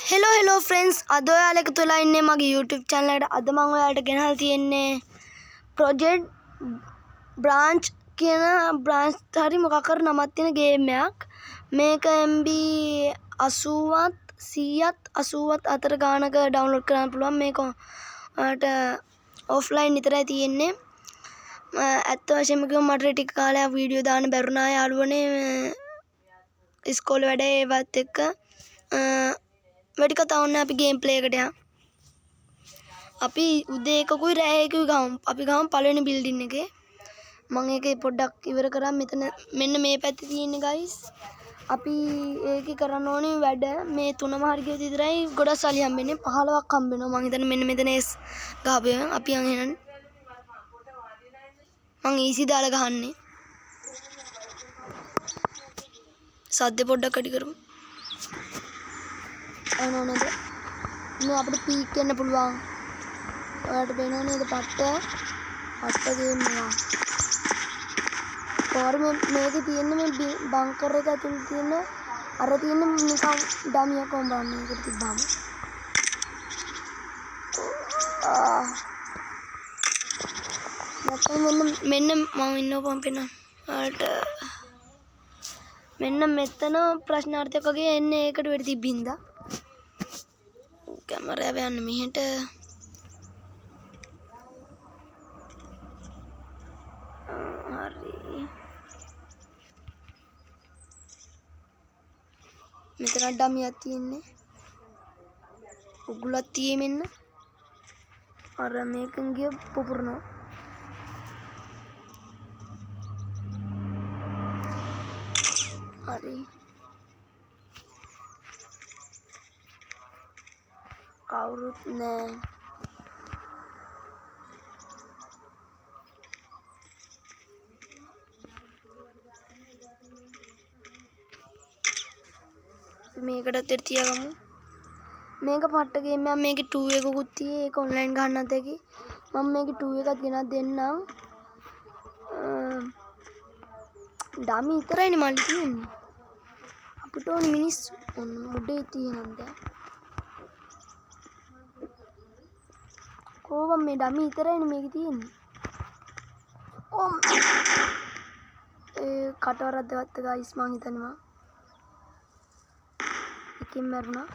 hello friends අද ඔයාලා එකතු වෙලා ඉන්නේ මගේ YouTube channel එකට. අද මම ඔයාලට ගෙනහලා තියෙන්නේ project branch කියන branch හරි මොකක් හරි නමක් තියෙන ගේම් එකක්. මේක MB 80ත් 100ත් 80ත් අතර ගානක download කරන්න පුළුවන්. මේක ඔයාලට offline විතරයි තියෙන්නේ. ඇත්ත වශයෙන්ම කිව්වොත් මට ටික කාලයක් වීඩියෝ දාන්න බැරුණා යාළුවනේ. ඉස්කෝලේ වැඩ ඒවත් එක්ක වැඩි කතාවක් නැහැ. අපි ගේම් ප්ලේ එකට යමු. අපි උදේ එකකුයි රෑ එකකුයි ගමු. අපි ගමු පළවෙනි බිල්ඩින් එකේ. මම ඒකේ පොඩ්ඩක් ඉවර කරා. මෙතන මෙන්න මේ පැත්තේ තියෙන්නේ ගයිස්. අපි ඒකේ කරන්න ඕනේ වැඩ මේ තුනම හරි ගියොත් විතරයි ගොඩක් සල්ලි හම්බෙන්නේ. 15ක් හම්බෙනවා. මම හිතන්නේ මෙන්න මෙතන එස් ගහපේ. අපි යන් එහෙනම්. මම ඊසි දාලා ගහන්නේ. සද්ද පොඩ්ඩක් අඩි කරමු. නේද මේ අපිට පීක් වෙන්න පුළුවන්. ඔයාලට පේනව නේද පට්ට ගේම් එක. මේකේ තියෙන්නේ මේ බංකර් එක ඇතුළේ තියෙන අර තියෙන නිකන් ඩමියක් කොම්බන්න එකට තිබ්බාම මෙන්න මම ඉන්නකොම් පේනවා. ඔයාලට මෙන්න මෙතන ප්‍රශ්නාර්ථයක් වගේ එන්නේ ඒකට වෙඩි තිබ්බින්දා. කැමරාව යන්න මෙහෙට. හරි. මෙතන ඩමියක් තියෙන්නේ. උගුලක් තියෙන්නේ මෙන්න. අර මේකෙන් ගිය පුපුරනවා. හරි. කවුරුත් නෑ. මේකටත් තියාගමු. මේක පට්ට ගේම් එකක්. මේකේ 2 එකකුත් තියෙයි. ඒක ඔන්ලයින් ගන්නත් ඇති. මම මේකේ 2 එකක් ගෙනත් දෙන්නම්. ඩමි විතරයිනේ මල්ලි තියෙන්නේ. අපිට ඕනේ මිනිස්සු. ඔන්න උඩේ තියෙනන්ද. කොහොම මේ ඩමි විතරයිනේ මේකේ තියෙන්නේ. ඒ කටවරක් දෙවත් ගයිස් මං හිතනවා. එකකින් මරුණා.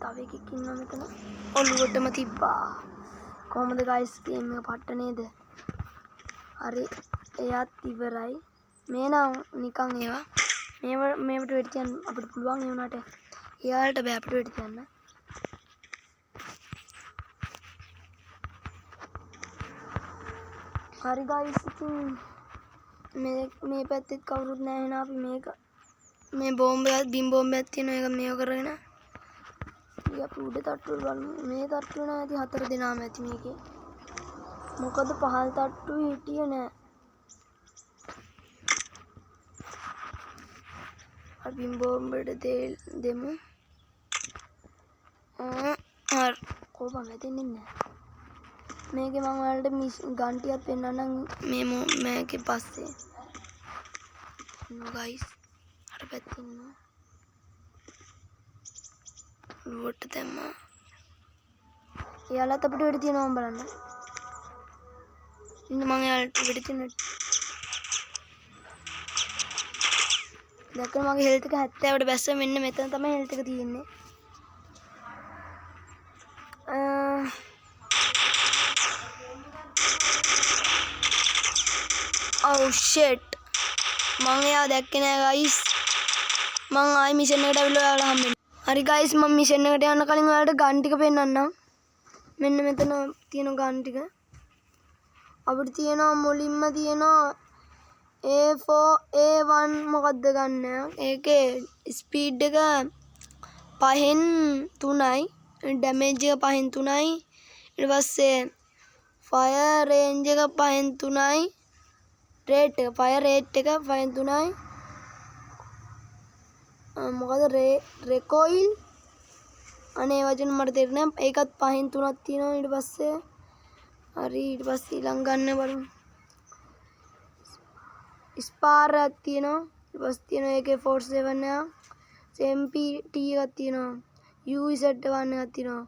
තව එකෙක් ඉන්නවා මෙතන. ඔළුවටම තිබ්බා. කොහොමද ගයිස් ගේම් එක පට්ට නේද? හරි එයාත් ඉවරයි. මේ නම් නිකන් ඒවා. මේවට වෙඩි තියන්න අපිට පුළුවන්. ඒ වුණාට එයාලට බෑ අපිට වෙඩි තියන්න. හරි ගයිස් ඉතින් මේ පැත්තෙත් කවුරුත් නැහැ. එහෙනම් අපි මේ බෝම්බයක් බිම් බෝම්බයක් තියෙනවා. ඒක මේව කරගෙන අපි උඩ තට්ටුවල බලමු. මේ තට්ටුව නෑ ඇති 4 දෙනාම ඇති මේකේ. මොකද පහල් තට්ටුවේ හිටියේ නෑ. අපි බිම් බෝම්බෙට දෙමු. හරි කොහොම වැදෙන්නේ නැහැ. මේකේ මම ඔයාලට ගන් ටිකක් පෙන්නන්නම් මේකේ පස්සේ. නෝ ගයිස් අර පැත්තේ ඉන්නවා. ලුවට දැම්මා. එයාලත් අපිට වෙඩි තියනවා බලන්න. ඉන්න මම එයාලට වෙඩි තියන්න. දැක්කම මගේ හෙල්ත් එක 70ට බැස්ස. මෙන්න මෙතන තමයි හෙල්ත් එක තියෙන්නේ. Oh shit. මම එයා දැක්කේ නෑ ගයිස්. මම ආයි මිෂන් එකට ඇවිල්ලා ඔයාලා හම්බෙන්න. හරි ගයිස් මම මිෂන් එකට යන්න කලින් ඔයාලට ගන් ටික පෙන්නන්නම්. මෙන්න මෙතන තියෙන ගන් ටික. අපිට තියෙනවා මුලින්ම තියෙනවා A4A1 මොකද්ද ගන්න. ඒකේ ස්පීඩ් එක 5න් 3යි. ඩැමේජ් එක 5න් 3යි. ඊට පස්සේ ෆයර් රේන්ජ් එක 5න් 3යි. ෆයර් රේට් එක 5න් 3යි. මොකද රෙකෝයිල් අනේ වචන මට තේරෙන්නේ නැහැ. ඒකත් 5න් 3ක් තියෙනවා. ඊට පස්සේ හරි ඊට පස්සේ ඊළඟ ගන්න බලමු. ස්පාරයක් තියෙනවා. ඊපස් තියෙනවා AK47 එක MPT එකක් තියෙනවා UZ1 එකක් තියෙනවා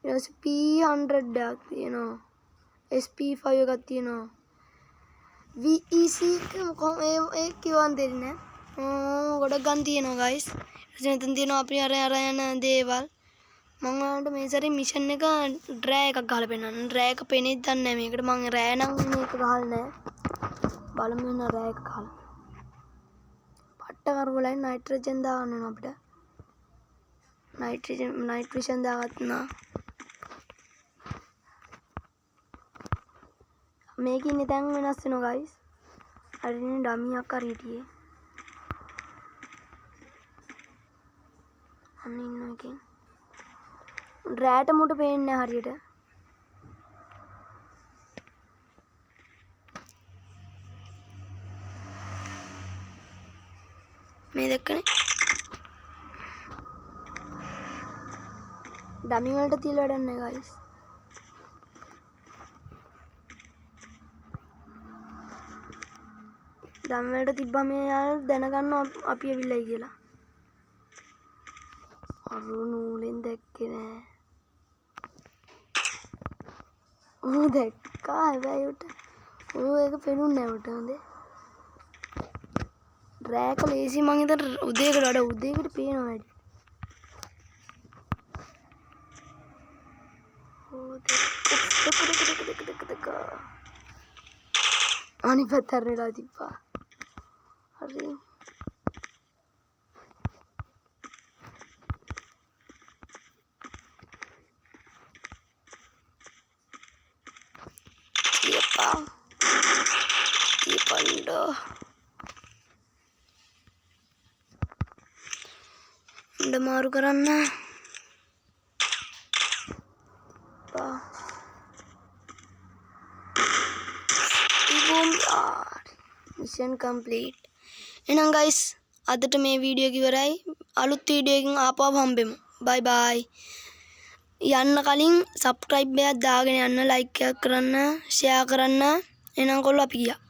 ඊට පස්සේ P100 එකක් තියෙනවා SP5 එකක් තියෙනවා VEC කොහොම ඒ කිව්වන් දෙන්නේ නැහැ ගොඩක් ගන්න තියෙනවා guys ඊට මෙතන තියෙනවා අපි අර යන දේවල් මම ඔයාලට මේ සැරේ මිෂන් එක ඩ්‍රෑ එකක් ගහලා පෙන්නන්න ඩ්‍රෑ එක පෙනෙයිද දන්නේ නැහැ මේකට මම රෑ නම් මේක ගහලා නැහැ බලමු වෙන රෑ එක ගහලා පට්ට කරවලයි නයිට්‍රජන් දාගන්න ඕන අපිට නයිට්‍රජන් දාගත්තා මේක ඉන්නේ දැන් වෙනස් වෙනවා guys හරිනේ ඩමියක් හරි හිටියේ අන්න ඉන්න එකෙන් රෑට මුට පේන්නේ නැහැ හරියට මේ දැක්කනේ ඩමි වලට තියලා වැඩක් නැහැ guys ඩමි වලට තිබ්බම යාල් දැනගන්න අපි ඇවිල්ලායි කියලා අරු නූලෙන් දැක්කේ නෑ ඌ දැක්කා හැබැයි උට ඌ ඒක පෙනුන්නේ නෑ උට හොඳේ රෑක ලේසි මං හිතන උදේකට වඩා උදේකට පේනවා වැඩි අනිත් පැත්ත හරිලා තිබ්බා හරි Panda udah maru karena mission complete එහෙනම් guys අදට මේ වීඩියෝ එක ඉවරයි අලුත් වීඩියෝ එකකින් ආපහු හම්බෙමු bye bye යන්න කලින් subscribe එකක් දාගෙන යන්න like එකක් කරන්න share කරන්න එහෙනම් කොල්ලෝ අපි ගියා